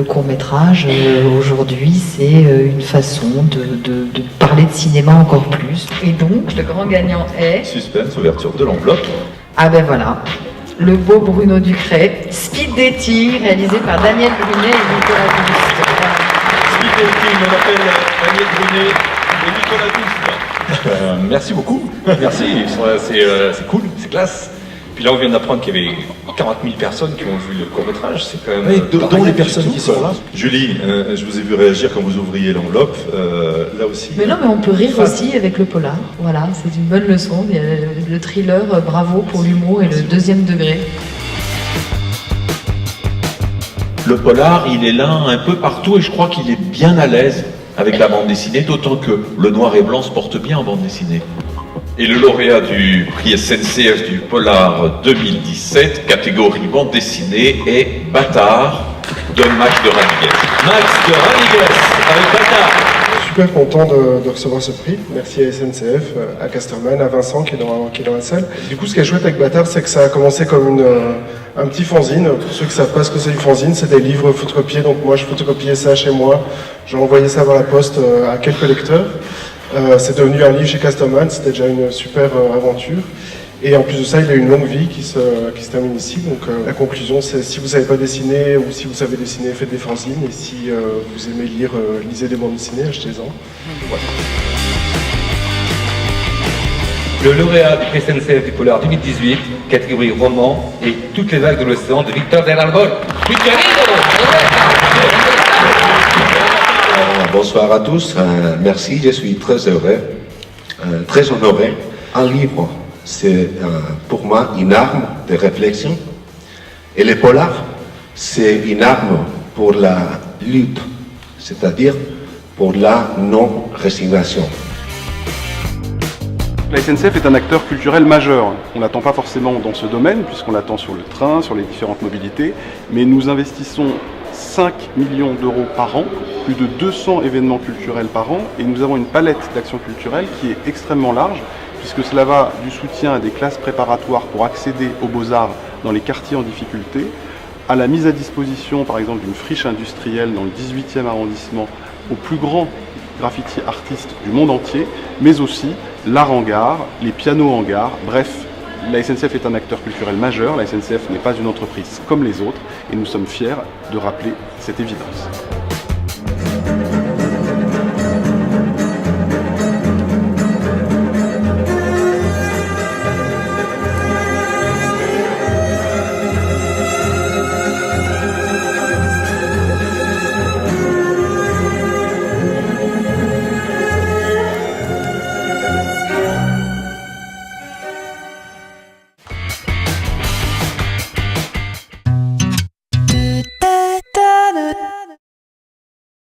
court-métrage, aujourd'hui, c'est une façon de parler de cinéma encore plus. Et donc, le grand gagnant est... Suspense, ouverture de l'enveloppe. Ah ben voilà, le beau Bruno Ducret, Speed Dating, réalisé par Daniel Brunet et Nicolas Dust. Speed Dating, on appelle Daniel Brunet et Nicolas Dust. Merci beaucoup, merci, c'est cool, c'est classe. Puis là on vient d'apprendre qu'il y avait 40 000 personnes qui ont vu le court-métrage, c'est quand même... Oui, dont les personnes qui sont là. Julie, je vous ai vu réagir quand vous ouvriez l'enveloppe, là aussi. Mais non, mais on peut rire aussi avec le polar, voilà, c'est une bonne leçon. Il y a le thriller, bravo pour l'humour et le deuxième degré. Le polar, il est là un peu partout et je crois qu'il est bien à l'aise avec la bande dessinée, d'autant que le noir et blanc se porte bien en bande dessinée. Et le lauréat du prix SNCF du Polar 2017, catégorie bande dessinée, est Bâtard de Max de Radigues. Max de Radigues avec Bâtard. Super content de recevoir ce prix. Merci à SNCF, à Casterman, à Vincent qui est dans la salle. Du coup, ce qui est chouette avec Bâtard, c'est que ça a commencé comme un petit fanzine. Pour ceux qui ne savent pas ce que c'est du fanzine, c'est des livres photocopiés. Donc moi, je photocopiais ça chez moi. J'ai envoyé ça par la poste à quelques lecteurs. C'est devenu un livre chez Casterman, c'était déjà une super aventure. Et en plus de ça, il a une longue vie qui se termine ici. Donc la conclusion, c'est si vous ne savez pas dessiner ou si vous savez dessiner, faites des fanzines. Et si vous aimez lire, lisez des bandes dessinées, achetez-en. Voilà. Le lauréat du prix SNCF du Polar 2018, catégorie roman et toutes les vagues de l'océan de Victor Del Arbol. Bonsoir à tous, merci, je suis très heureux, très honoré. Un livre, c'est pour moi une arme de réflexion et le polar, c'est une arme pour la lutte, c'est-à-dire pour la non-résignation. La SNCF est un acteur culturel majeur. On l'attend pas forcément dans ce domaine, puisqu'on l'attend sur le train, sur les différentes mobilités, mais nous investissons 5 millions d'euros par an, plus de 200 événements culturels par an, et nous avons une palette d'actions culturelles qui est extrêmement large, puisque cela va du soutien à des classes préparatoires pour accéder aux beaux-arts dans les quartiers en difficulté, à la mise à disposition par exemple d'une friche industrielle dans le 18e arrondissement aux plus grands graffiti artistes du monde entier, mais aussi l'art en gare, les pianos en gare, bref. La SNCF est un acteur culturel majeur, la SNCF n'est pas une entreprise comme les autres et nous sommes fiers de rappeler cette évidence.